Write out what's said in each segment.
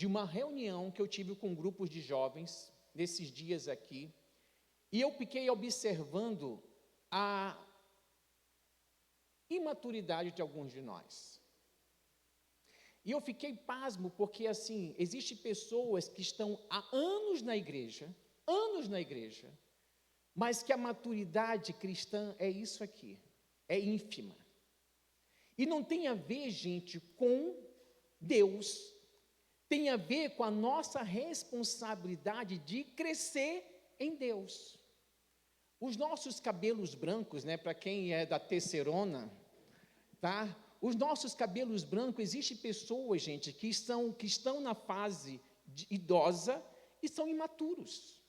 de uma reunião que eu tive com grupos de jovens, nesses dias aqui, e eu fiquei observando a imaturidade de alguns de nós. E eu fiquei pasmo, porque assim, existem pessoas que estão há anos na igreja, mas que a maturidade cristã é isso aqui, é ínfima. E não tem a ver, gente, com Deus, tem a ver com a nossa responsabilidade de crescer em Deus. Os nossos cabelos brancos, né, para quem é da testosterona, tá? Os nossos cabelos brancos, existem pessoas, gente, que estão na fase idosa e são imaturos,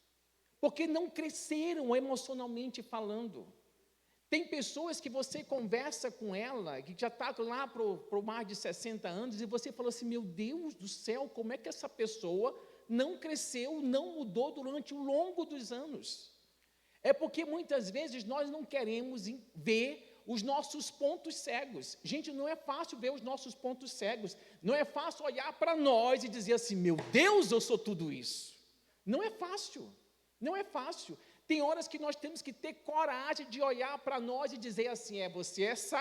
porque não cresceram emocionalmente falando. Tem pessoas que você conversa com ela, que já está lá para mais de 60 anos, e você fala assim, meu Deus do céu, como é que essa pessoa não cresceu, não mudou durante o longo dos anos? É porque muitas vezes nós não queremos ver os nossos pontos cegos. Gente, não é fácil ver os nossos pontos cegos, não é fácil olhar para nós e dizer assim, meu Deus, eu sou tudo isso. Não é fácil, não é fácil. Tem horas que nós temos que ter coragem de olhar para nós e dizer assim, você é essa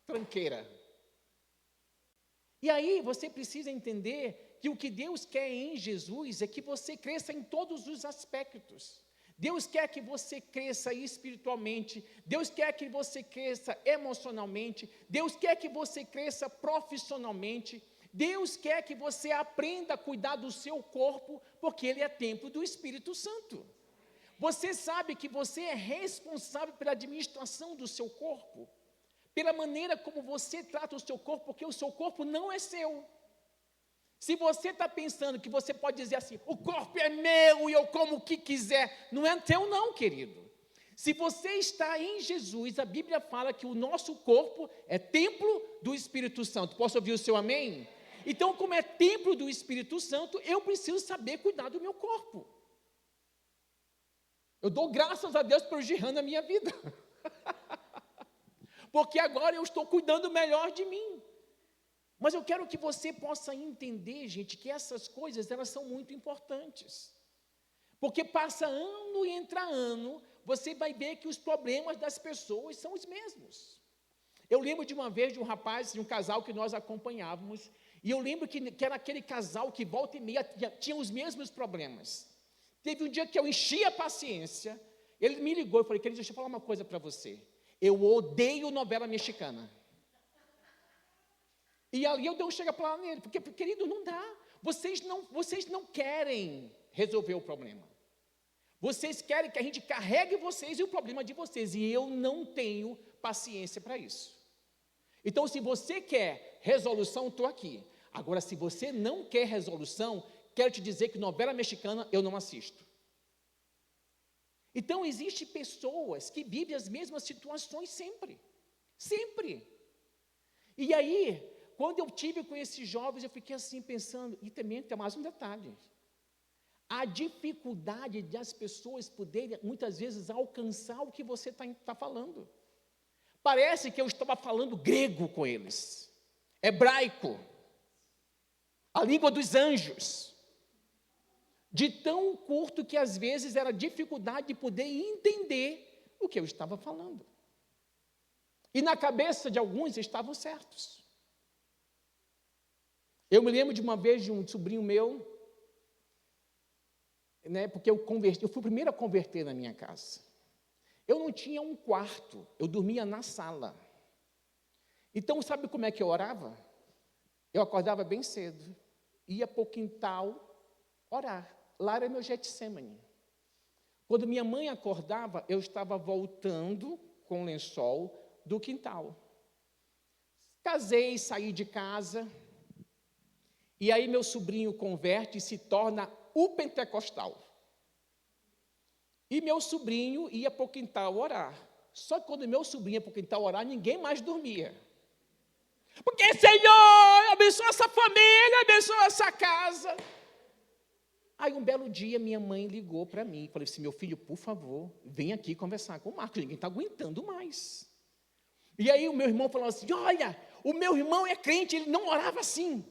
tranqueira. E aí você precisa entender que o que Deus quer em Jesus é que você cresça em todos os aspectos. Deus quer que você cresça espiritualmente, Deus quer que você cresça emocionalmente, Deus quer que você cresça profissionalmente, Deus quer que você aprenda a cuidar do seu corpo, porque Ele é templo do Espírito Santo. Você sabe que você é responsável pela administração do seu corpo, pela maneira como você trata o seu corpo, porque o seu corpo não é seu. Se você está pensando que você pode dizer assim, o corpo é meu e eu como o que quiser, não é teu não, querido. Se você está em Jesus, a Bíblia fala que o nosso corpo é templo do Espírito Santo. Posso ouvir o seu amém? Então, como é templo do Espírito Santo, eu preciso saber cuidar do meu corpo. Eu dou graças a Deus por Jehan na minha vida. Porque agora eu estou cuidando melhor de mim. Mas eu quero que você possa entender, gente, que essas coisas, elas são muito importantes. Porque passa ano e entra ano, você vai ver que os problemas das pessoas são os mesmos. Eu lembro de uma vez de um rapaz, de um casal que nós acompanhávamos, e eu lembro que era aquele casal que volta e meia tinha os mesmos problemas. Teve um dia que eu enchi a paciência, ele me ligou e falei, querido, deixa eu falar uma coisa para você. Eu odeio novela mexicana. E ali eu dei um chega-para-lá nele, porque, querido, não dá. Vocês não querem resolver o problema. Vocês querem que a gente carregue vocês e o problema de vocês. E eu não tenho paciência para isso. Então, se você quer resolução, estou aqui. Agora, se você não quer resolução, quero te dizer que novela mexicana eu não assisto. Então, existem pessoas que vivem as mesmas situações sempre. Sempre. E aí, quando eu tive com esses jovens, eu fiquei assim pensando, e também tem mais um detalhe. A dificuldade de as pessoas poderem, muitas vezes, alcançar o que você está falando. Parece que eu estava falando grego com eles, hebraico, a língua dos anjos. De tão curto que, às vezes, era dificuldade de poder entender o que eu estava falando. E na cabeça de alguns estavam certos. Eu me lembro de uma vez de um sobrinho meu, né, porque eu fui o primeiro a converter na minha casa. Eu não tinha um quarto, eu dormia na sala. Então, sabe como é que eu orava? Eu acordava bem cedo, ia para o quintal orar. Lá era meu Getsemane. Quando minha mãe acordava, eu estava voltando com o lençol do quintal. Casei, saí de casa, e aí meu sobrinho converte e se torna o pentecostal. E meu sobrinho ia para o quintal orar. Só que quando meu sobrinho ia para o quintal orar, ninguém mais dormia. Porque, Senhor, abençoa essa família, abençoa essa casa. Aí, um belo dia, minha mãe ligou para mim e falou assim, meu filho, por favor, vem aqui conversar com o Marcos, ninguém está aguentando mais. E aí, o meu irmão falou assim, olha, o meu irmão é crente, ele não orava assim.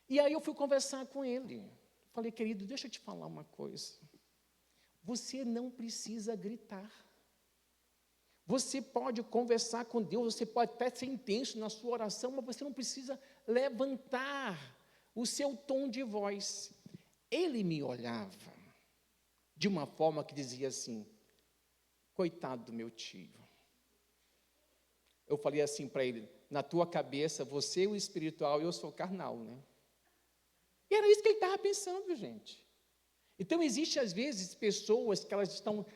E aí eu fui conversar com ele. Falei, querido, deixa eu te falar uma coisa. Você não precisa gritar. Você pode conversar com Deus, você pode até ser intenso na sua oração, mas você não precisa levantar o seu tom de voz. Ele me olhava de uma forma que dizia assim, coitado do meu tio. Eu falei assim para ele, na tua cabeça, você é o espiritual e eu sou o carnal, né? E era isso que ele estava pensando, gente. Então, existe às vezes pessoas que elas estão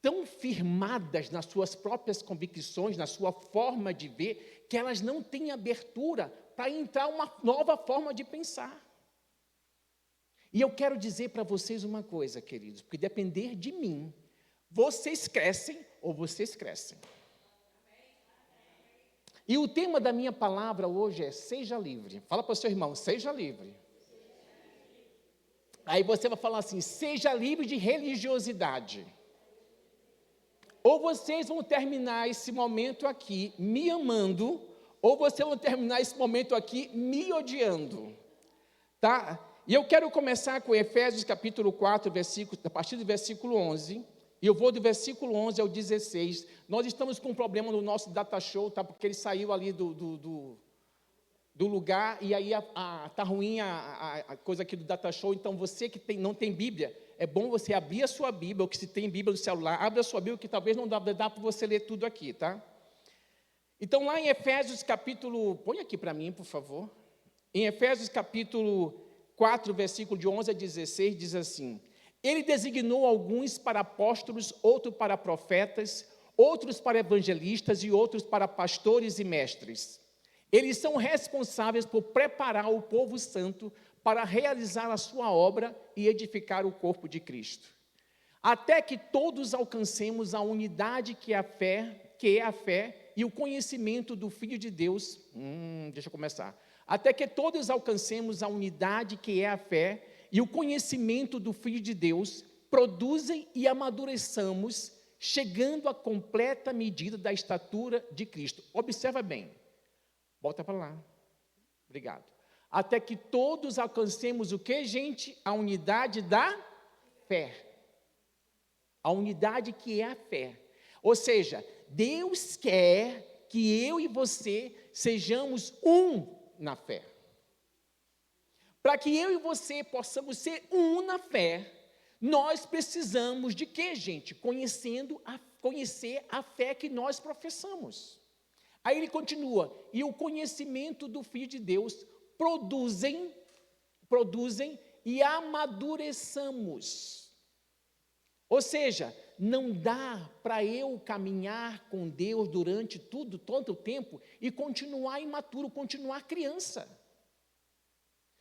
tão firmadas nas suas próprias convicções, na sua forma de ver, que elas não têm abertura para entrar uma nova forma de pensar. E eu quero dizer para vocês uma coisa, queridos, porque depender de mim, vocês crescem ou vocês crescem. E o tema da minha palavra hoje é seja livre. Fala para o seu irmão, seja livre. Aí você vai falar assim, seja livre de religiosidade. Ou vocês vão terminar esse momento aqui me amando, ou vocês vão terminar esse momento aqui me odiando. Tá? E eu quero começar com Efésios capítulo 4, a partir do versículo 11, e eu vou do versículo 11 ao 16. Nós estamos com um problema no nosso data show, tá? Porque ele saiu ali do lugar, e aí está ruim a coisa aqui do data show. Então, você que não tem Bíblia, é bom você abrir a sua Bíblia, ou que se tem Bíblia no celular, abre a sua Bíblia, que talvez não dá para você ler tudo aqui, tá? Então, lá em Efésios capítulo, põe aqui para mim, por favor. Em Efésios capítulo 4, versículo de 11 a 16, diz assim, ele designou alguns para apóstolos, outros para profetas, outros para evangelistas e outros para pastores e mestres. Eles são responsáveis por preparar o povo santo para realizar a sua obra e edificar o corpo de Cristo. Até que todos alcancemos a unidade que é a fé e o conhecimento do Filho de Deus. Deixa eu começar. Até que todos alcancemos a unidade que é a fé e o conhecimento do Filho de Deus, produzem e amadureçamos, chegando à completa medida da estatura de Cristo. Observa bem. Volta para lá. Obrigado. Até que todos alcancemos o que, gente? A unidade da fé. A unidade que é a fé. Ou seja, Deus quer que eu e você sejamos um na fé. Para que eu e você possamos ser um na fé, nós precisamos de quê, gente? Conhecer a fé que nós professamos. Aí ele continua, e o conhecimento do Filho de Deus produzem e amadureçamos. Ou seja, não dá para eu caminhar com Deus durante todo o tempo e continuar imaturo, continuar criança.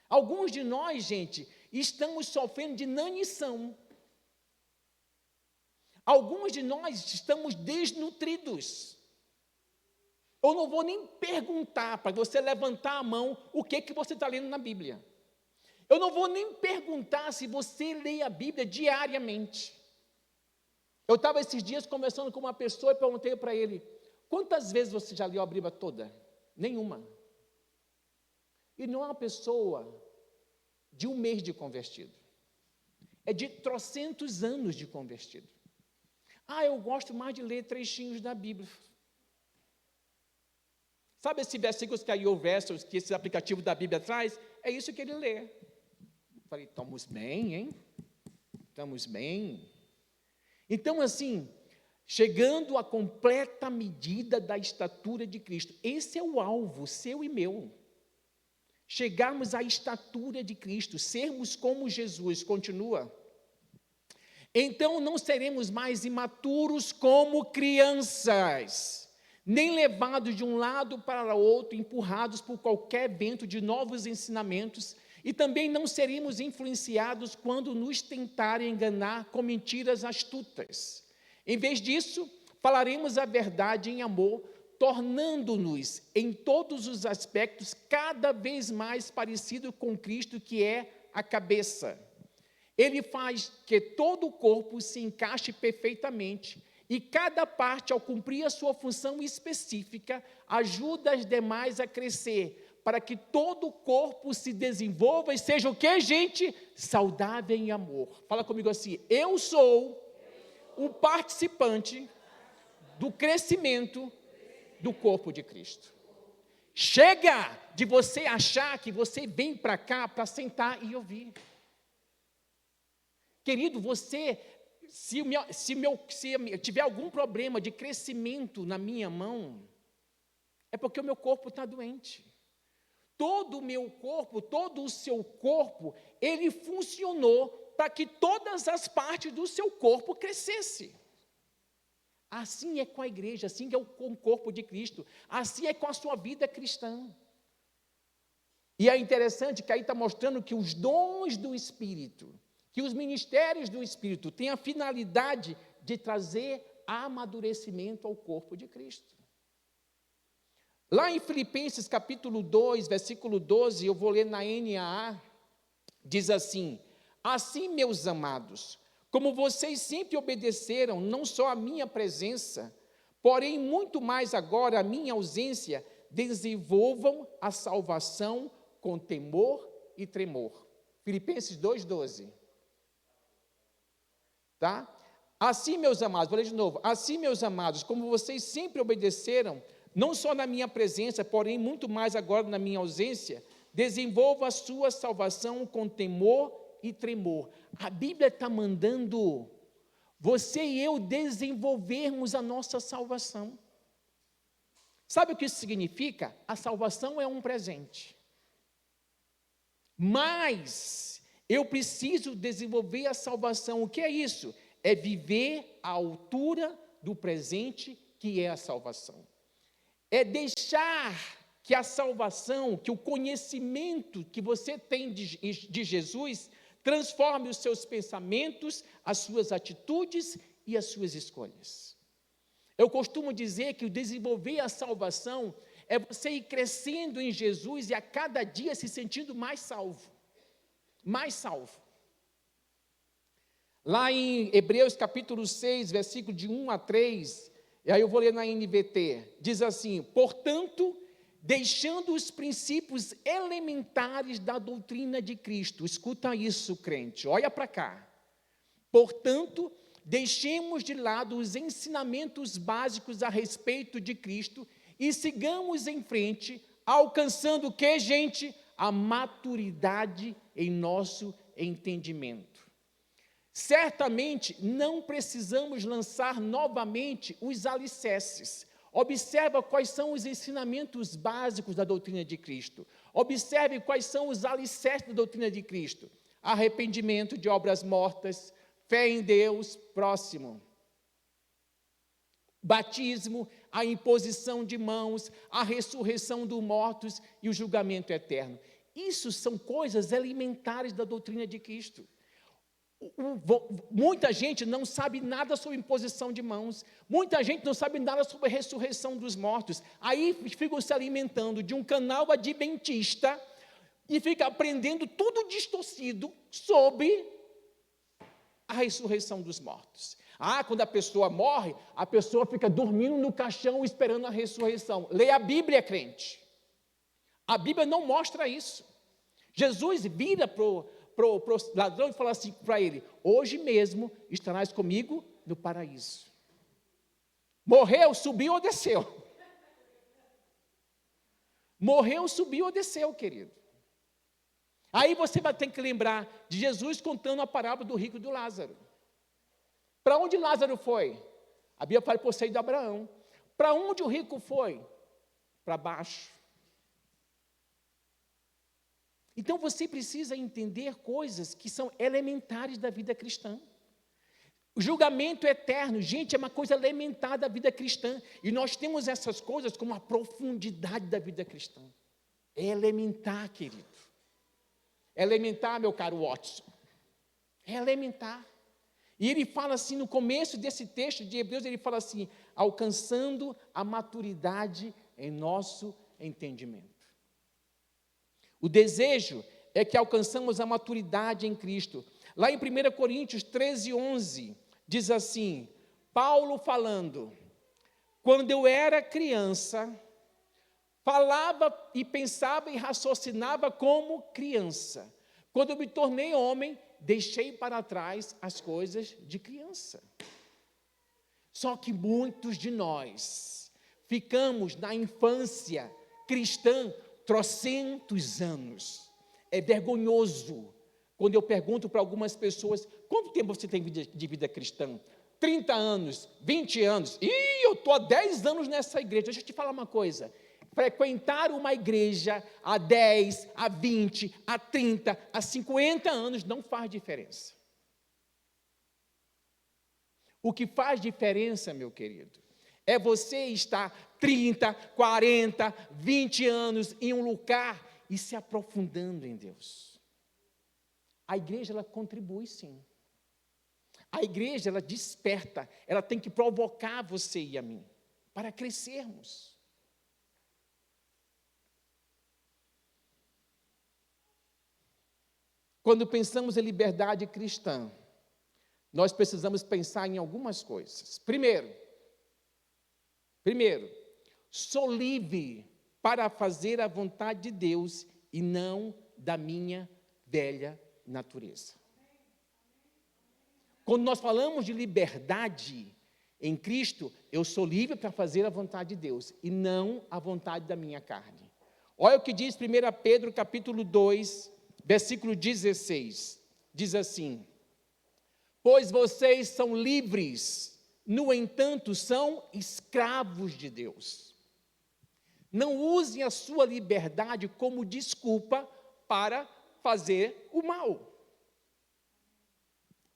Alguns de nós, gente, estamos sofrendo de inanição. Alguns de nós estamos desnutridos. Eu não vou nem perguntar para você levantar a mão o que você está lendo na Bíblia. Eu não vou nem perguntar se você lê a Bíblia diariamente. Eu estava esses dias conversando com uma pessoa e perguntei para ele, quantas vezes você já leu a Bíblia toda? Nenhuma. E não é uma pessoa de um mês de convertido. É de trocentos anos de convertido. Eu gosto mais de ler trechinhos da Bíblia. Sabe esse versículo que aí o verso que esse aplicativo da Bíblia traz? É isso que ele lê. Falei, estamos bem, hein? Estamos bem. Então, assim, chegando à completa medida da estatura de Cristo. Esse é o alvo, seu e meu. Chegarmos à estatura de Cristo, sermos como Jesus. Continua. Então, não seremos mais imaturos como crianças, nem levados de um lado para o outro, empurrados por qualquer vento de novos ensinamentos, e também não seremos influenciados quando nos tentarem enganar com mentiras astutas. Em vez disso, falaremos a verdade em amor, tornando-nos, em todos os aspectos, cada vez mais parecido com Cristo, que é a cabeça. Ele faz que todo o corpo se encaixe perfeitamente, e cada parte, ao cumprir a sua função específica, ajuda as demais a crescer, para que todo o corpo se desenvolva e seja o que, gente? Saudável em amor. Fala comigo assim: eu sou o participante do crescimento do corpo de Cristo. Chega de você achar que você vem para cá para sentar e ouvir. Querido, você, se tiver algum problema de crescimento na minha mão, é porque o meu corpo está doente. Todo o meu corpo, todo o seu corpo, ele funcionou para que todas as partes do seu corpo crescessem. Assim é com a igreja, assim é com o corpo de Cristo, assim é com a sua vida cristã. E é interessante que aí está mostrando que os dons do Espírito, que os ministérios do Espírito têm a finalidade de trazer amadurecimento ao corpo de Cristo. Lá em Filipenses capítulo 2, versículo 12, eu vou ler na NAA, diz assim: assim, meus amados, como vocês sempre obedeceram, não só a minha presença, porém muito mais agora a minha ausência, desenvolvam a salvação com temor e tremor. Filipenses 2:12. Tá? Assim, meus amados, vou ler de novo. Assim, meus amados, como vocês sempre obedeceram, não só na minha presença, porém muito mais agora na minha ausência, desenvolva a sua salvação com temor e tremor. A Bíblia está mandando você e eu desenvolvermos a nossa salvação. Sabe o que isso significa? A salvação é um presente. Mas eu preciso desenvolver a salvação. O que é isso? É viver à altura do presente que é a salvação. É deixar que a salvação, que o conhecimento que você tem de Jesus, transforme os seus pensamentos, as suas atitudes e as suas escolhas. Eu costumo dizer que o desenvolver a salvação é você ir crescendo em Jesus e a cada dia se sentindo mais salvo. Mais salvo. Lá em Hebreus capítulo 6, versículo de 1 a 3, e aí eu vou ler na NVT, diz assim: portanto, deixando os princípios elementares da doutrina de Cristo, escuta isso, crente, olha para cá. Portanto, deixemos de lado os ensinamentos básicos a respeito de Cristo e sigamos em frente, alcançando o que, gente? A maturidade em nosso entendimento. Certamente não precisamos lançar novamente os alicerces. Observa quais são os ensinamentos básicos da doutrina de Cristo. Observe quais são os alicerces da doutrina de Cristo. Arrependimento de obras mortas, fé em Deus, próximo. Batismo, a imposição de mãos, a ressurreição dos mortos e o julgamento eterno. Isso são coisas elementares da doutrina de Cristo. Muita gente não sabe nada sobre imposição de mãos, muita gente não sabe nada sobre a ressurreição dos mortos, aí ficam se alimentando de um canal adventista e fica aprendendo tudo distorcido sobre a ressurreição dos mortos. Quando a pessoa morre, a pessoa fica dormindo no caixão esperando a ressurreição. Leia a Bíblia, crente. A Bíblia não mostra isso. Jesus vira para o ladrão e fala assim para ele: hoje mesmo estarás comigo no paraíso. Morreu, subiu ou desceu? Morreu, subiu ou desceu, querido? Aí você vai ter que lembrar de Jesus contando a parábola do rico e do Lázaro. Para onde Lázaro foi? A Bíblia fala por seio de Abraão. Para onde o rico foi? Para baixo. Então você precisa entender coisas que são elementares da vida cristã. O julgamento eterno, gente, é uma coisa elementar da vida cristã. E nós temos essas coisas como a profundidade da vida cristã. É elementar, querido. É elementar, meu caro Watson. É elementar. E ele fala assim, no começo desse texto de Hebreus, ele fala assim: alcançando a maturidade em nosso entendimento. O desejo é que alcançamos a maturidade em Cristo. Lá em 1 Coríntios 13:11, diz assim, Paulo falando: quando eu era criança, falava e pensava e raciocinava como criança. Quando eu me tornei homem, deixei para trás as coisas de criança. Só que muitos de nós ficamos na infância cristã trocentos anos. É vergonhoso quando eu pergunto para algumas pessoas: quanto tempo você tem de vida cristã? 30 anos, 20 anos. Ih, eu estou há 10 anos nessa igreja. Deixa eu te falar uma coisa. Frequentar uma igreja há 10, há 20, há 30, há 50 anos não faz diferença. O que faz diferença, meu querido, é você estar 30, 40, 20 anos em um lugar e se aprofundando em Deus. A igreja, ela contribui sim. A igreja, ela desperta, ela tem que provocar você e a mim, para crescermos. Quando pensamos em liberdade cristã, nós precisamos pensar em algumas coisas. Primeiro, sou livre para fazer a vontade de Deus e não da minha velha natureza. Quando nós falamos de liberdade em Cristo, eu sou livre para fazer a vontade de Deus e não a vontade da minha carne. Olha o que diz 1 Pedro capítulo 2, versículo 16. Diz assim: pois vocês são livres, no entanto são escravos de Deus. Não usem a sua liberdade como desculpa para fazer o mal.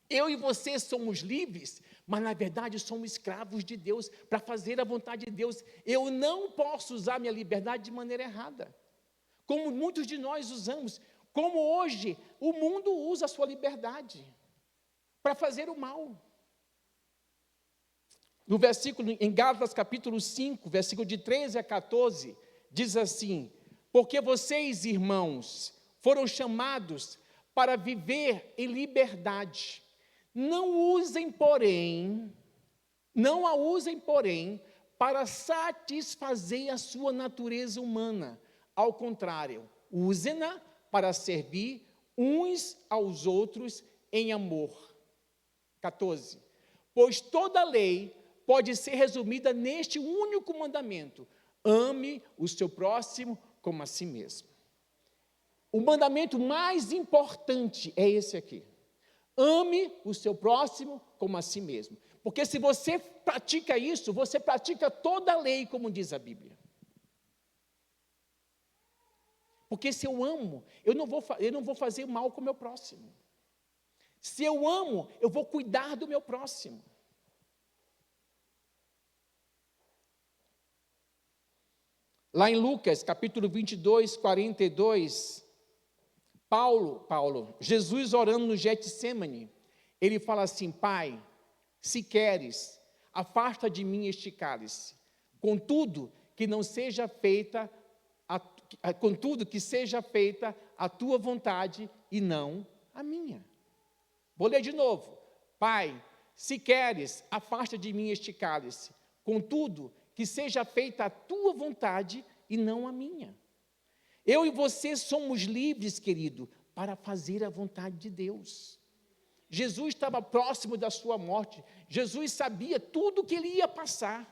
Eu e você somos livres, mas na verdade somos escravos de Deus para fazer a vontade de Deus. Eu não posso usar minha liberdade de maneira errada, como muitos de nós usamos, como hoje o mundo usa a sua liberdade para fazer o mal. No versículo, em Gálatas capítulo 5, versículo de 13 a 14, diz assim: porque vocês, irmãos, foram chamados para viver em liberdade. Não a usem, porém, para satisfazer a sua natureza humana. Ao contrário, usem-na para servir uns aos outros em amor. 14. Pois toda a lei pode ser resumida neste único mandamento: ame o seu próximo como a si mesmo. O mandamento mais importante é esse aqui: ame o seu próximo como a si mesmo. Porque se você pratica isso, você pratica toda a lei, como diz a Bíblia. Porque se eu amo, eu não vou fazer mal com o meu próximo. Se eu amo, eu vou cuidar do meu próximo. Lá em Lucas, capítulo 22, 42, Jesus orando no Getsêmani, ele fala assim: Pai, se queres, afasta de mim este cálice, contudo, que seja feita a tua vontade e não a minha. Vou ler de novo. Pai, se queres, afasta de mim este cálice, contudo, que seja feita a tua vontade e não a minha. Eu e você somos livres, querido, para fazer a vontade de Deus. Jesus estava próximo da sua morte. Jesus sabia tudo o que ele ia passar.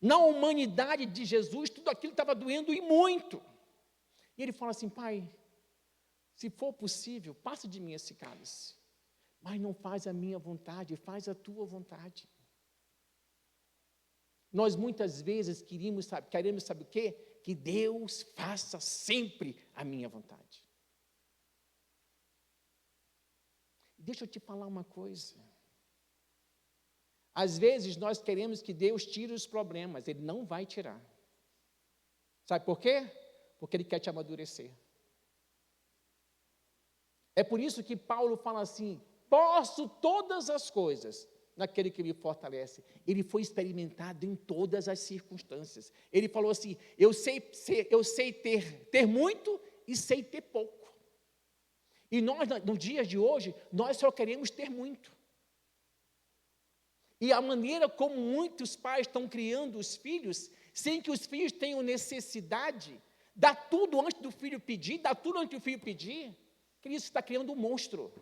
Na humanidade de Jesus, tudo aquilo estava doendo e muito. E ele fala assim: Pai, se for possível, passa de mim esse cálice. Mas não faz a minha vontade, faz a tua vontade. Nós muitas vezes queremos saber o quê? Que Deus faça sempre a minha vontade. Deixa eu te falar uma coisa. Às vezes nós queremos que Deus tire os problemas, Ele não vai tirar. Sabe por quê? Porque Ele quer te amadurecer. É por isso que Paulo fala assim: posso todas as coisas naquele que me fortalece. Ele foi experimentado em todas as circunstâncias. Ele falou assim: eu sei ter muito e sei ter pouco. E nós, no dia de hoje, nós só queremos ter muito. E a maneira como muitos pais estão criando os filhos, sem que os filhos tenham necessidade, dá tudo antes do filho pedir, dá tudo antes do filho pedir, Cristo está criando um monstro.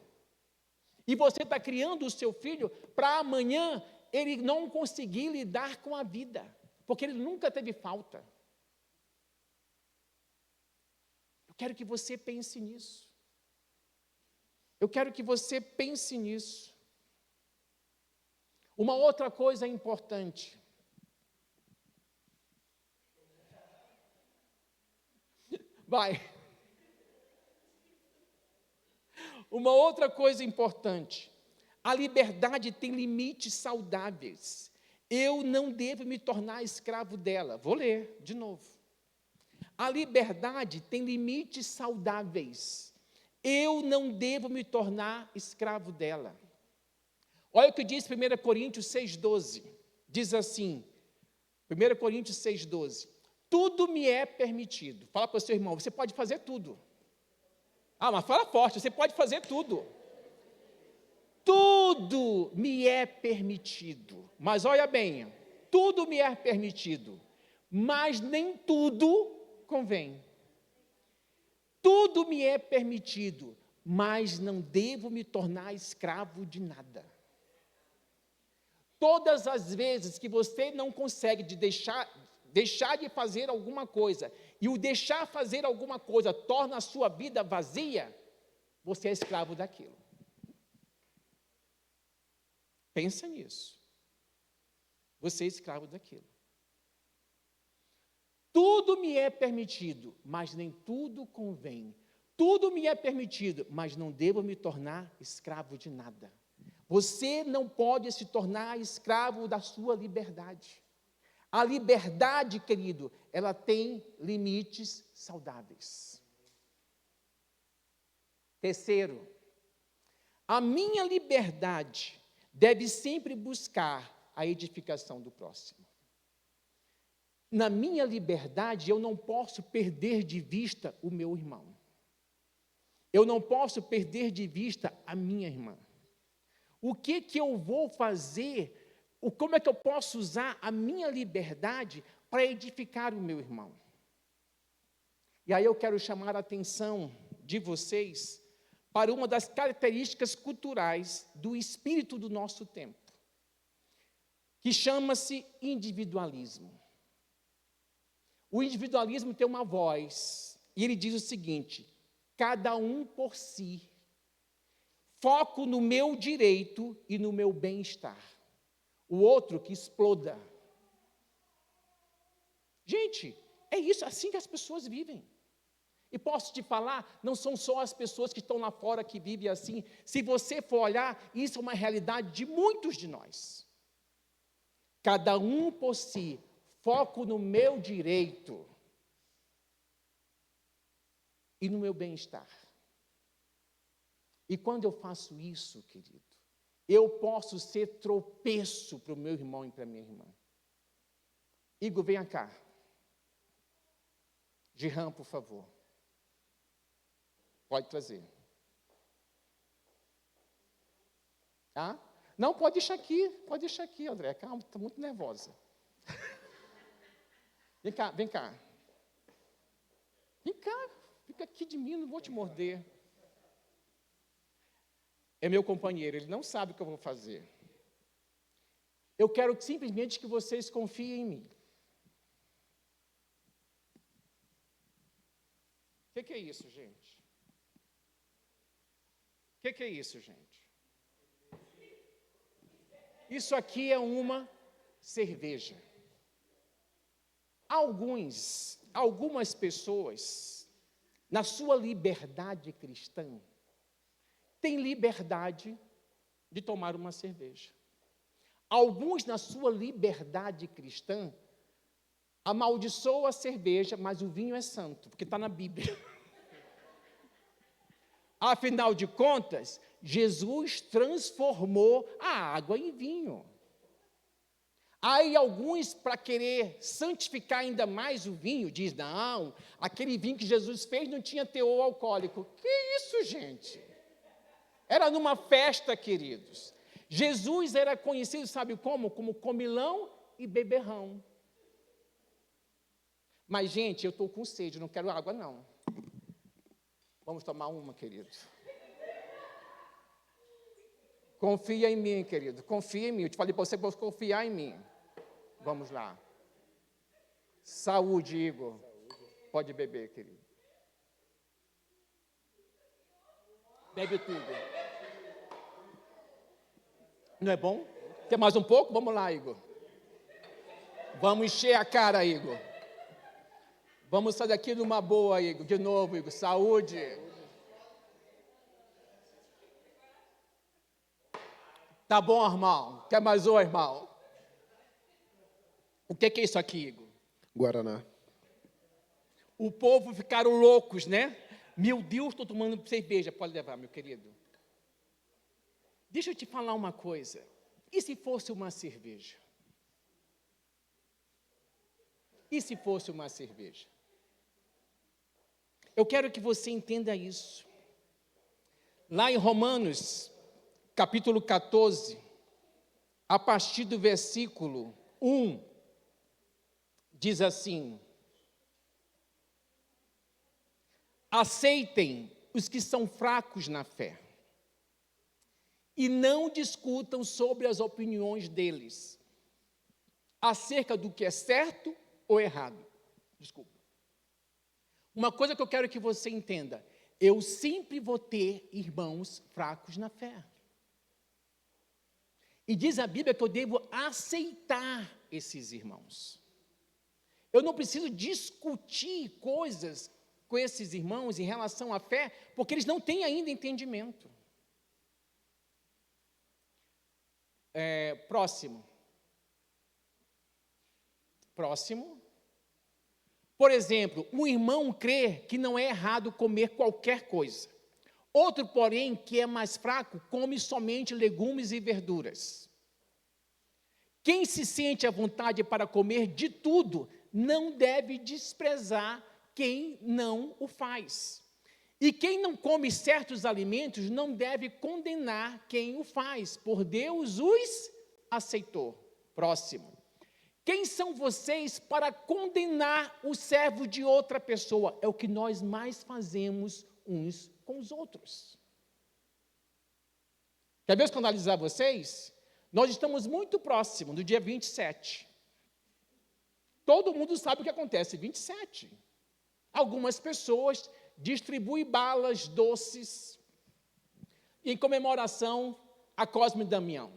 E você está criando o seu filho para amanhã ele não conseguir lidar com a vida, porque ele nunca teve falta. Eu quero que você pense nisso. Eu quero que você pense nisso. Uma outra coisa importante. Vai. Uma outra coisa importante. A liberdade tem limites saudáveis. Eu não devo me tornar escravo dela. Vou ler de novo. A liberdade tem limites saudáveis. Eu não devo me tornar escravo dela. Olha o que diz 1 Coríntios 6,12. Diz assim, 1 Coríntios 6,12. Tudo me é permitido. Fala para o seu irmão, você pode fazer tudo. Ah, mas fala forte, você pode fazer tudo. Tudo me é permitido. Mas olha bem, tudo me é permitido, mas nem tudo convém. Tudo me é permitido, mas não devo me tornar escravo de nada. Todas as vezes que você não consegue deixar de fazer alguma coisa, e o deixar fazer alguma coisa torna a sua vida vazia, você é escravo daquilo. Pensa nisso. Você é escravo daquilo. Tudo me é permitido, mas nem tudo convém. Tudo me é permitido, mas não devo me tornar escravo de nada. Você não pode se tornar escravo da sua liberdade. A liberdade, querido, ela tem limites saudáveis. Terceiro, a minha liberdade deve sempre buscar a edificação do próximo. Na minha liberdade, eu não posso perder de vista o meu irmão. Eu não posso perder de vista a minha irmã. O que eu vou fazer? Como é que eu posso usar a minha liberdade para edificar o meu irmão? E aí eu quero chamar a atenção de vocês para uma das características culturais do espírito do nosso tempo, que chama-se individualismo. O individualismo tem uma voz, e ele diz o seguinte: cada um por si, foco no meu direito e no meu bem-estar. O outro que exploda. Gente, é isso, assim que as pessoas vivem. E posso te falar, não são só as pessoas que estão lá fora que vivem assim. Se você for olhar, isso é uma realidade de muitos de nós. Cada um por si, foco no meu direito e no meu bem-estar. E quando eu faço isso, querido, eu posso ser tropeço para o meu irmão e para a minha irmã. Igor, venha cá. Giran, por favor. Pode trazer. Ah? Não, pode deixar aqui, André. Calma, está muito nervosa. Vem cá, vem cá. Vem cá, fica aqui de mim, não vou te morder. É meu companheiro, ele não sabe o que eu vou fazer. Eu quero simplesmente que vocês confiem em mim. O que é isso, gente? O que é isso, gente? Isso aqui é uma cerveja. Algumas pessoas, na sua liberdade cristã, têm liberdade de tomar uma cerveja. Alguns, na sua liberdade cristã, amaldiçoam a cerveja, mas o vinho é santo, porque está na Bíblia. Afinal de contas, Jesus transformou a água em vinho. Aí alguns, para querer santificar ainda mais o vinho, diz, não, aquele vinho que Jesus fez não tinha teor alcoólico. Que isso, gente? Era numa festa, queridos. Jesus era conhecido, sabe como? Como comilão e beberrão. Mas, gente, eu estou com sede, não quero água, não. Vamos tomar uma, querido. Confia em mim, querido. Confia em mim. Eu te falei para você confiar em mim. Vamos lá. Saúde, Igor. Pode beber, querido. Bebe tudo. Não é bom? Quer mais um pouco? Vamos lá, Igor. Vamos encher a cara, Igor. Vamos sair daqui numa boa, Igor. De novo, Igor. Saúde. Tá bom, irmão? Quer mais um, irmão? O que é isso aqui, Igor? Guaraná. O povo ficaram loucos, né? Meu Deus, estou tomando cerveja. Pode levar, meu querido. Deixa eu te falar uma coisa. E se fosse uma cerveja? E se fosse uma cerveja? Eu quero que você entenda isso. Lá em Romanos, capítulo 14, a partir do versículo 1, diz assim: aceitem os que são fracos na fé e não discutam sobre as opiniões deles, acerca do que é certo ou errado. Desculpa. Uma coisa que eu quero que você entenda: eu sempre vou ter irmãos fracos na fé. E diz a Bíblia que eu devo aceitar esses irmãos. Eu não preciso discutir coisas com esses irmãos em relação à fé, porque eles não têm ainda entendimento. Próximo. Por exemplo, um irmão crê que não é errado comer qualquer coisa. Outro, porém, que é mais fraco, come somente legumes e verduras. Quem se sente à vontade para comer de tudo, não deve desprezar quem não o faz. E quem não come certos alimentos, não deve condenar quem o faz, por Deus os aceitou. Próximo. Quem são vocês para condenar o servo de outra pessoa? É o que nós mais fazemos uns com os outros. Quer ver eu escandalizar vocês? Nós estamos muito próximos do dia 27. Todo mundo sabe o que acontece 27. Algumas pessoas distribuem balas, doces, em comemoração a Cosme e Damião.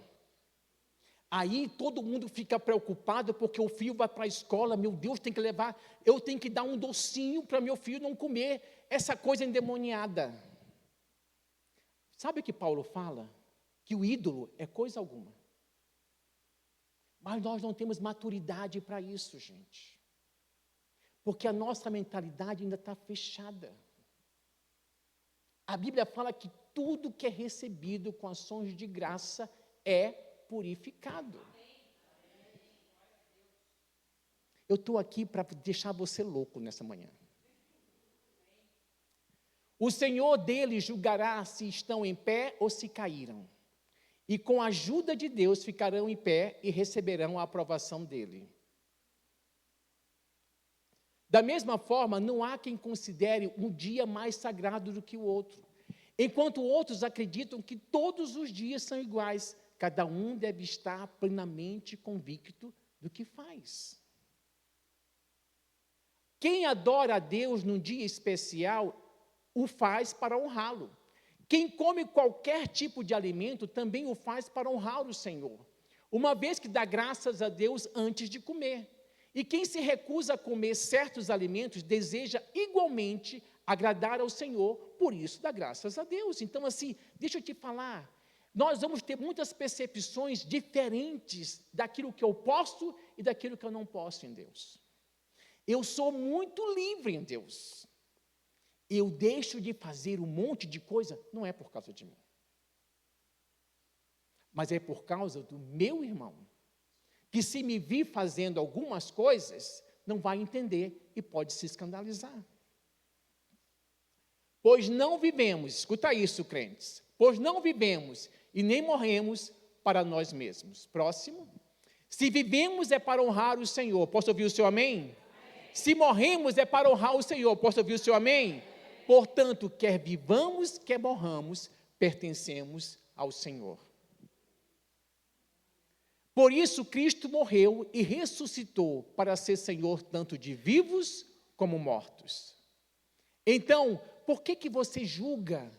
Aí todo mundo fica preocupado porque o filho vai para a escola, meu Deus, tem que levar, eu tenho que dar um docinho para meu filho não comer essa coisa endemoniada. Sabe o que Paulo fala? Que o ídolo é coisa alguma. Mas nós não temos maturidade para isso, gente. Porque a nossa mentalidade ainda está fechada. A Bíblia fala que tudo que é recebido com ações de graça é purificado. Eu estou aqui para deixar você louco nessa manhã. O Senhor deles julgará se estão em pé ou se caíram. E com a ajuda de Deus ficarão em pé e receberão a aprovação dele. Da mesma forma, não há quem considere um dia mais sagrado do que o outro. Enquanto outros acreditam que todos os dias são iguais, cada um deve estar plenamente convicto do que faz. Quem adora a Deus num dia especial, o faz para honrá-lo. Quem come qualquer tipo de alimento também o faz para honrar o Senhor, uma vez que dá graças a Deus antes de comer. E quem se recusa a comer certos alimentos deseja igualmente agradar ao Senhor, por isso dá graças a Deus. Então, assim, deixa eu te falar, nós vamos ter muitas percepções diferentes daquilo que eu posso e daquilo que eu não posso em Deus. Eu sou muito livre em Deus. Eu deixo de fazer um monte de coisa, não é por causa de mim. Mas é por causa do meu irmão, que se me vir fazendo algumas coisas, não vai entender e pode se escandalizar. Pois não vivemos, escuta isso, crentes, pois não vivemos e nem morremos para nós mesmos. Próximo. Se vivemos é para honrar o Senhor. Posso ouvir o seu amém? Se morremos é para honrar o Senhor. Posso ouvir o seu amém? Portanto, quer vivamos, quer morramos, pertencemos ao Senhor. Por isso, Cristo morreu e ressuscitou para ser Senhor tanto de vivos como mortos. Então, por que você julga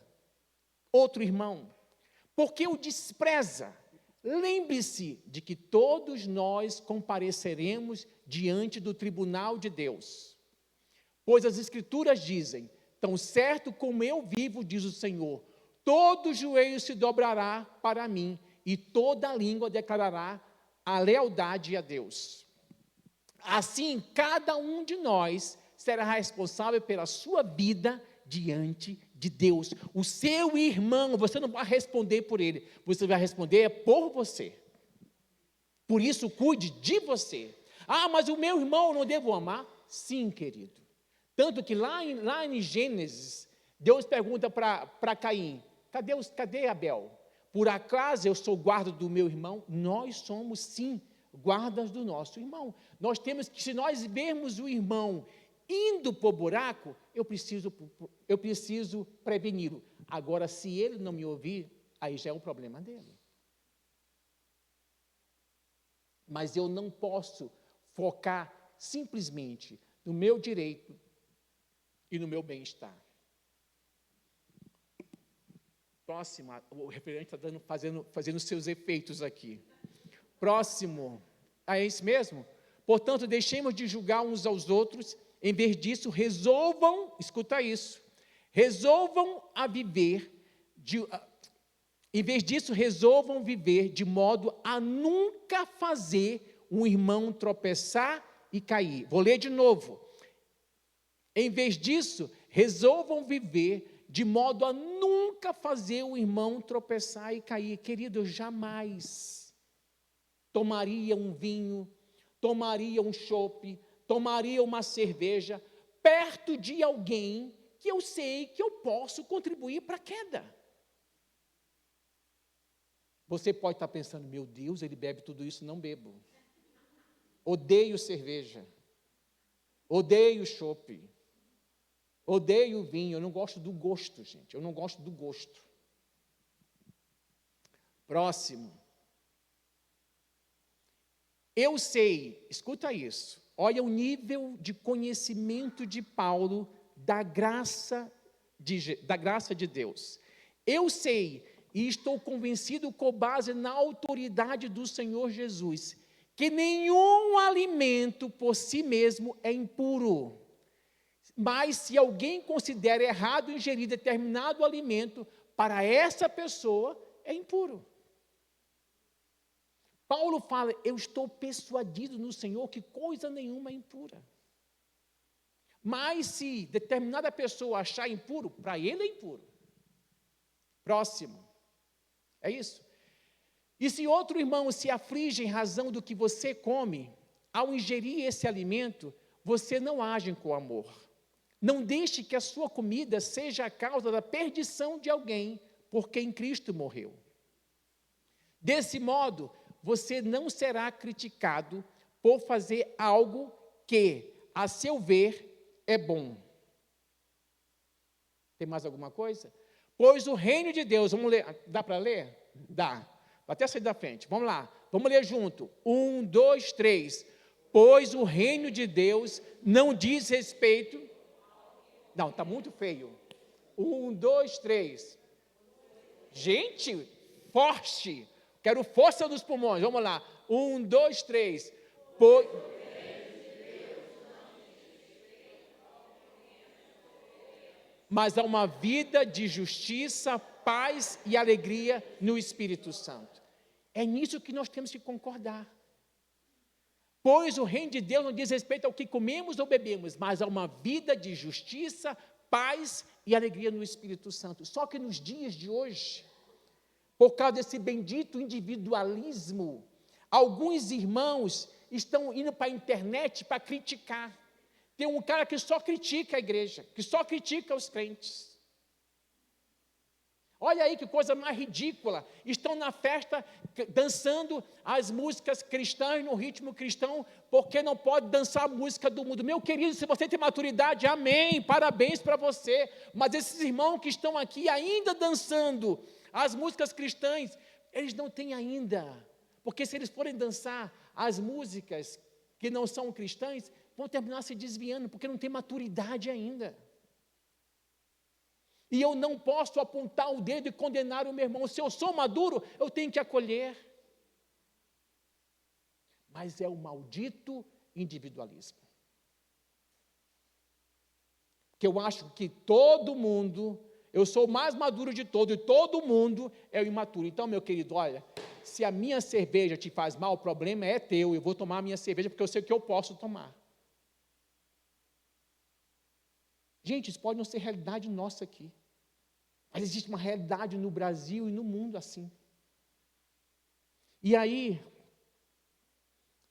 outro irmão? Por que o despreza? Lembre-se de que todos nós compareceremos diante do tribunal de Deus. Pois as Escrituras dizem, tão certo como eu vivo, diz o Senhor, todo joelho se dobrará para mim e toda língua declarará a lealdade a Deus. Assim, cada um de nós será responsável pela sua vida diante de Deus. O seu irmão, você não vai responder por ele, você vai responder por você. Por isso, cuide de você. Ah, mas o meu irmão eu não devo amar? Sim, querido. Tanto que lá em Gênesis, Deus pergunta para Caim, cadê Abel? Por acaso eu sou guarda do meu irmão? Nós somos, sim, guardas do nosso irmão. Nós temos que, se nós vermos o irmão indo para o buraco, eu preciso preveni-lo. Agora, se ele não me ouvir, aí já é um problema dele. Mas eu não posso focar simplesmente no meu direito e no meu bem-estar. Próximo, o referente está fazendo seus efeitos aqui. Próximo, é isso mesmo? Portanto, deixemos de julgar uns aos outros, em vez disso, resolvam, escuta isso, em vez disso, resolvam viver de modo a nunca fazer um irmão tropeçar e cair. Vou ler de novo. Em vez disso, resolvam viver de modo a nunca fazer o irmão tropeçar e cair. Querido, eu jamais tomaria um vinho, tomaria um chopp, tomaria uma cerveja perto de alguém que eu sei que eu posso contribuir para a queda. Você pode estar pensando, meu Deus, ele bebe tudo isso, não bebo. Odeio cerveja, odeio chopp, odeio vinho, eu não gosto do gosto, gente, eu não gosto do gosto. Próximo. Eu sei, escuta isso, olha o nível de conhecimento de Paulo da graça de Deus. Eu sei e estou convencido com base na autoridade do Senhor Jesus, que nenhum alimento por si mesmo é impuro. Mas se alguém considera errado ingerir determinado alimento, para essa pessoa é impuro. Paulo fala, eu estou persuadido no Senhor que coisa nenhuma é impura. Mas se determinada pessoa achar impuro, para ele é impuro. Próximo. É isso? E se outro irmão se aflige em razão do que você come, ao ingerir esse alimento, você não age com amor. Não deixe que a sua comida seja a causa da perdição de alguém, por quem Cristo morreu. Desse modo, você não será criticado por fazer algo que, a seu ver, é bom. Tem mais alguma coisa? Pois o reino de Deus, vamos ler, dá para ler? Dá, até sair da frente, vamos lá, vamos ler junto, 1, 2, 3, pois o reino de Deus não diz respeito, não, está muito feio, 1, 2, 3, gente, forte, quero força nos pulmões, vamos lá, 1, 2, 3, pois... mas há uma vida de justiça, paz e alegria no Espírito Santo. É nisso que nós temos que concordar. Pois o reino de Deus não diz respeito ao que comemos ou bebemos, mas há uma vida de justiça, paz e alegria no Espírito Santo. Só que nos dias de hoje, por causa desse bendito individualismo, alguns irmãos estão indo para a internet para criticar. Tem um cara que só critica a igreja, que só critica os crentes. Olha aí que coisa mais ridícula. Estão na festa dançando as músicas cristãs no ritmo cristão, porque não pode dançar a música do mundo. Meu querido, se você tem maturidade, amém, parabéns para você. Mas esses irmãos que estão aqui ainda dançando as músicas cristãs, eles não têm ainda. Porque se eles forem dançar as músicas que não são cristãs, vão terminar se desviando, porque não tem maturidade ainda. E eu não posso apontar o dedo e condenar o meu irmão. Se eu sou maduro, eu tenho que acolher. Mas é o maldito individualismo. Que eu acho que todo mundo, eu sou o mais maduro de todos, e todo mundo é o imaturo. Então, meu querido, olha, se a minha cerveja te faz mal, o problema é teu. Eu vou tomar a minha cerveja porque eu sei que eu posso tomar. Gente, isso pode não ser realidade nossa aqui. Mas existe uma realidade no Brasil e no mundo assim. E aí,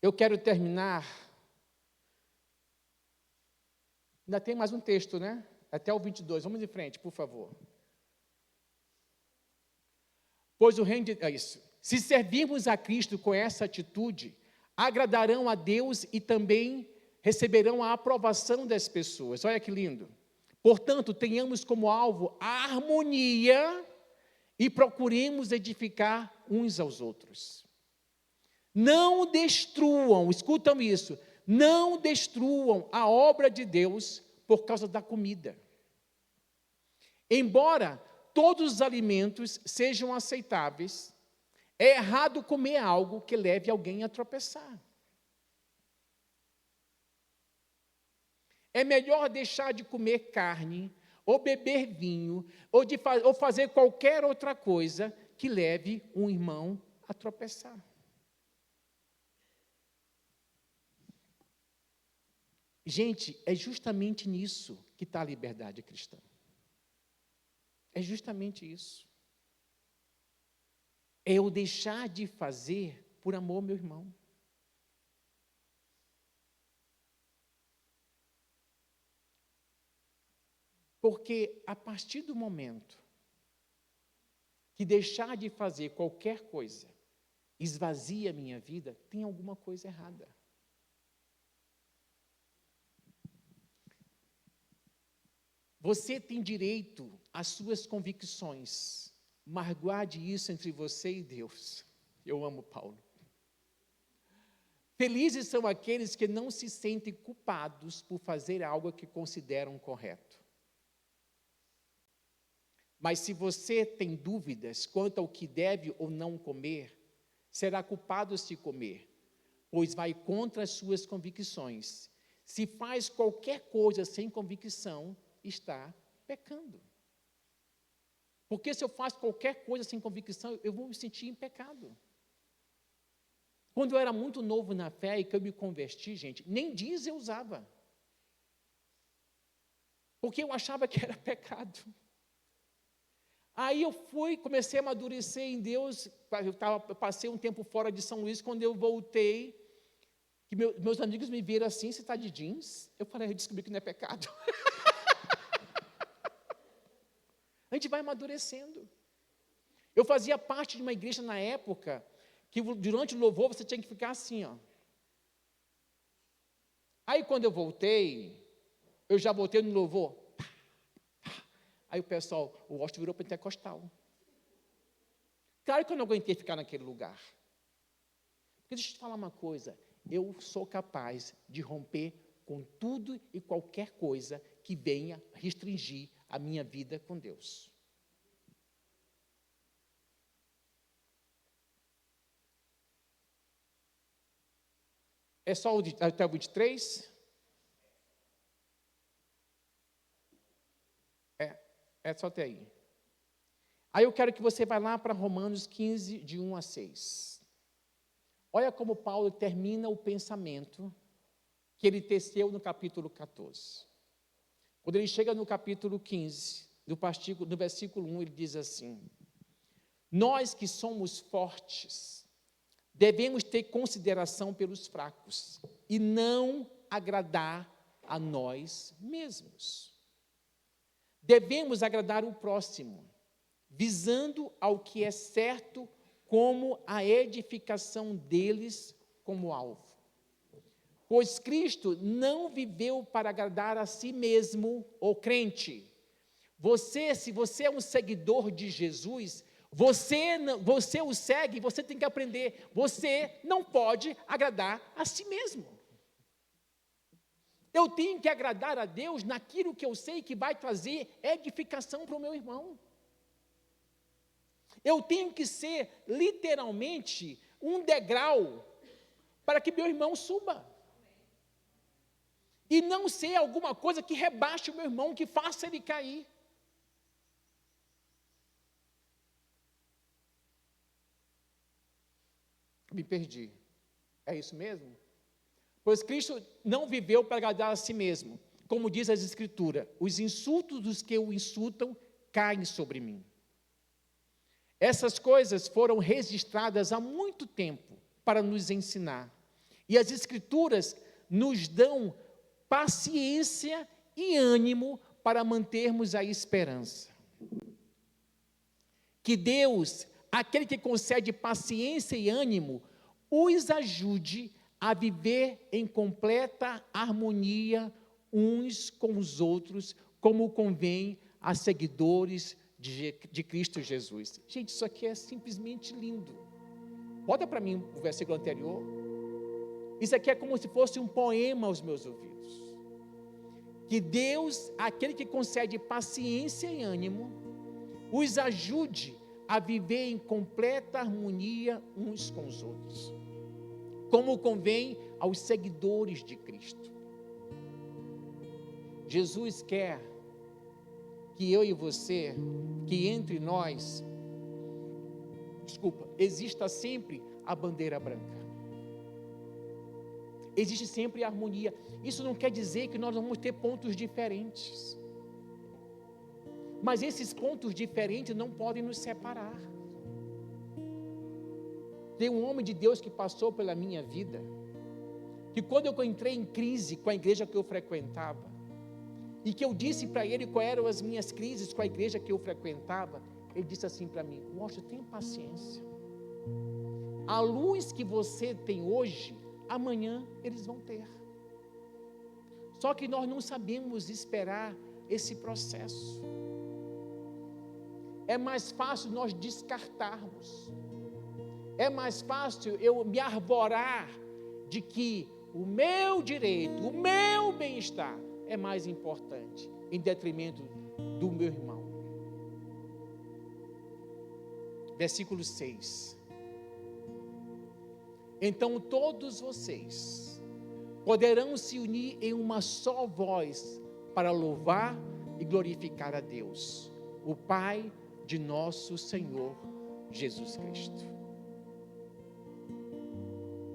eu quero terminar. Ainda tem mais um texto, né? Até o 22. Vamos em frente, por favor. Pois o reino de... É isso. Se servirmos a Cristo com essa atitude, agradarão a Deus e também receberão a aprovação das pessoas. Olha que lindo. Portanto, tenhamos como alvo a harmonia e procuremos edificar uns aos outros. Não destruam, escutam isso, não destruam a obra de Deus por causa da comida. Embora todos os alimentos sejam aceitáveis, é errado comer algo que leve alguém a tropeçar. É melhor deixar de comer carne, ou beber vinho, ou fazer qualquer outra coisa que leve um irmão a tropeçar. Gente, é justamente nisso que está a liberdade cristã. É justamente isso. É eu deixar de fazer por amor ao meu irmão. Porque a partir do momento que deixar de fazer qualquer coisa esvazia a minha vida, tem alguma coisa errada. Você tem direito às suas convicções, mas guarde isso entre você e Deus. Eu amo Paulo. Felizes são aqueles que não se sentem culpados por fazer algo que consideram correto. Mas se você tem dúvidas quanto ao que deve ou não comer, será culpado se comer, pois vai contra as suas convicções. Se faz qualquer coisa sem convicção, está pecando. Porque se eu faço qualquer coisa sem convicção, eu vou me sentir em pecado. Quando eu era muito novo na fé e que eu me converti, gente, nem diesel eu usava. Porque eu achava que era pecado. Aí eu comecei a amadurecer em Deus, eu passei um tempo fora de São Luís, quando eu voltei, que meus amigos me viram assim, você está de jeans? Eu falei, eu descobri que não é pecado. A gente vai amadurecendo. Eu fazia parte de uma igreja na época, que durante o louvor você tinha que ficar assim, ó. Aí quando eu voltei, eu já voltei no louvor. Aí o pessoal, o Washington virou pentecostal. Claro que eu não aguentei ficar naquele lugar. Porque deixa eu te falar uma coisa, eu sou capaz de romper com tudo e qualquer coisa que venha restringir a minha vida com Deus. É só até o 23? É só até aí. Aí eu quero que você vá lá para Romanos 15, de 1 a 6. Olha como Paulo termina o pensamento que ele teceu no capítulo 14. Quando ele chega no capítulo 15, no versículo 1, ele diz assim: nós que somos fortes, devemos ter consideração pelos fracos e não agradar a nós mesmos. Devemos agradar o próximo, visando ao que é certo, como a edificação deles como alvo. Pois Cristo não viveu para agradar a si mesmo, o crente. Se você é um seguidor de Jesus, você o segue, você tem que aprender, você não pode agradar a si mesmo. Eu tenho que agradar a Deus naquilo que eu sei que vai trazer edificação para o meu irmão. Eu tenho que ser, literalmente, um degrau para que meu irmão suba. E não ser alguma coisa que rebaixe o meu irmão, que faça ele cair. Me perdi. É isso mesmo? Pois Cristo não viveu para agradar a si mesmo. Como diz as Escrituras, os insultos dos que o insultam caem sobre mim. Essas coisas foram registradas há muito tempo para nos ensinar. E as Escrituras nos dão paciência e ânimo para mantermos a esperança. Que Deus, aquele que concede paciência e ânimo, os ajude a viver em completa harmonia uns com os outros, como convém a seguidores de Cristo Jesus. Gente, isso aqui é simplesmente lindo. Bota para mim o versículo anterior. Isso aqui é como se fosse um poema aos meus ouvidos. Que Deus, aquele que concede paciência e ânimo, os ajude a viver em completa harmonia uns com os outros, como convém aos seguidores de Cristo. Jesus quer que eu e você, que entre nós, exista sempre a bandeira branca. Existe sempre a harmonia. Isso não quer dizer que nós vamos ter pontos diferentes. Mas esses pontos diferentes não podem nos separar. Tem um homem de Deus que passou pela minha vida, que quando eu entrei em crise com a igreja que eu frequentava, e que eu disse para ele quais eram as minhas crises com a igreja que eu frequentava, ele disse assim para mim: Washington, tenha paciência. A luz que você tem hoje, amanhã eles vão ter. Só que nós não sabemos esperar esse processo. É mais fácil nós descartarmos. É mais fácil eu me arvorar de que o meu direito, o meu bem-estar é mais importante, em detrimento do meu irmão. Versículo 6. Então todos vocês poderão se unir em uma só voz para louvar e glorificar a Deus, o Pai de nosso Senhor Jesus Cristo.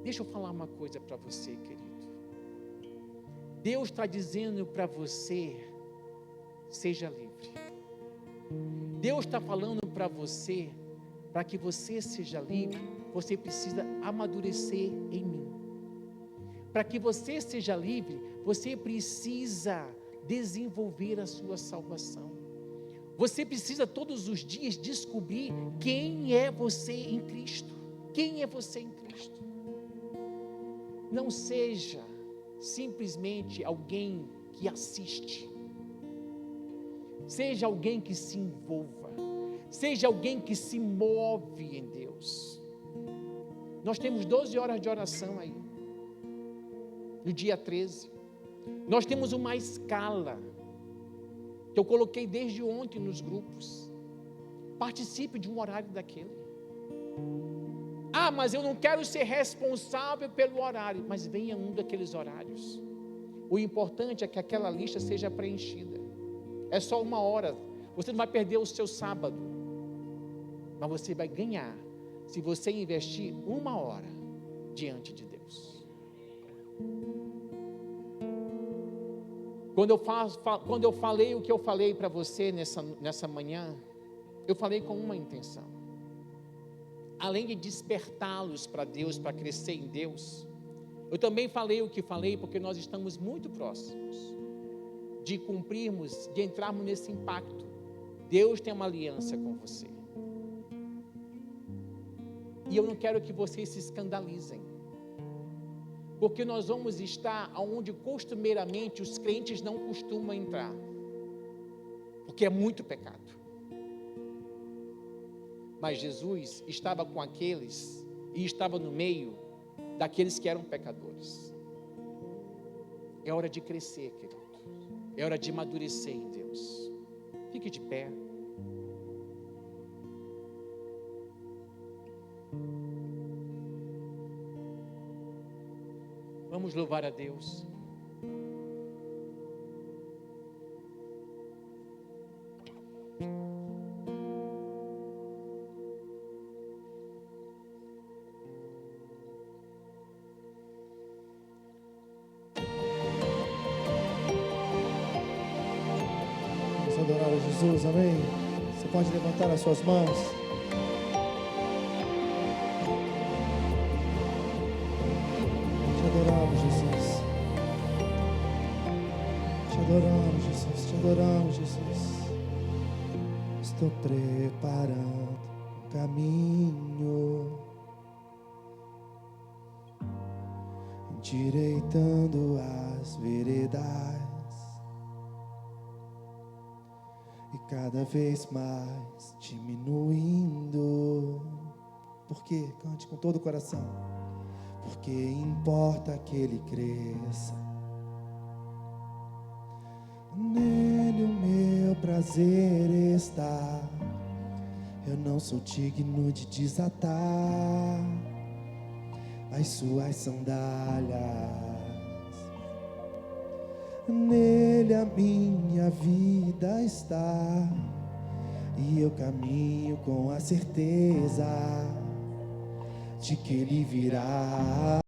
Deixa eu falar uma coisa para você, querido. Deus está dizendo para você, seja livre. Deus está falando para você, para que você seja livre, você precisa amadurecer em mim. Para que você seja livre, você precisa desenvolver a sua salvação. Você precisa todos os dias descobrir quem é você em Cristo. Quem é você em Cristo? Não seja simplesmente alguém que assiste. Seja alguém que se envolva. Seja alguém que se move em Deus. Nós temos 12 horas de oração aí, no dia 13. Nós temos uma escala que eu coloquei desde ontem nos grupos. Participe de um horário daquele. Ah, mas eu não quero ser responsável pelo horário. Mas venha um daqueles horários. O importante é que aquela lista seja preenchida. É só 1 hora. Você não vai perder o seu sábado. Mas você vai ganhar se você investir 1 hora diante de Deus. Quando eu falei o que eu falei para você nessa manhã, eu falei com uma intenção. Além de despertá-los para Deus, para crescer em Deus, eu também falei o que falei porque nós estamos muito próximos de cumprirmos, de entrarmos nesse impacto Deus tem uma aliança com você. E eu não quero que vocês se escandalizem, porque nós vamos estar onde costumeiramente os crentes não costumam entrar, porque é muito pecado. Mas Jesus estava com aqueles e estava no meio daqueles que eram pecadores. É hora de crescer, querido. É hora de amadurecer em Deus. Fique de pé. Vamos louvar a Deus. Vamos adorar a Jesus, amém? Você pode levantar as suas mãos. Te adoramos, Jesus. Te adoramos, Jesus. Te adoramos, Jesus. Estou preparando um caminho, endireitando as veredas, e cada vez mais diminuindo. Por quê? Cante com todo o coração. Porque importa que ele cresça. Nele o meu prazer está. Eu não sou digno de desatar as suas sandálias. Nele a minha vida está, e eu caminho com a certeza de que ele virá.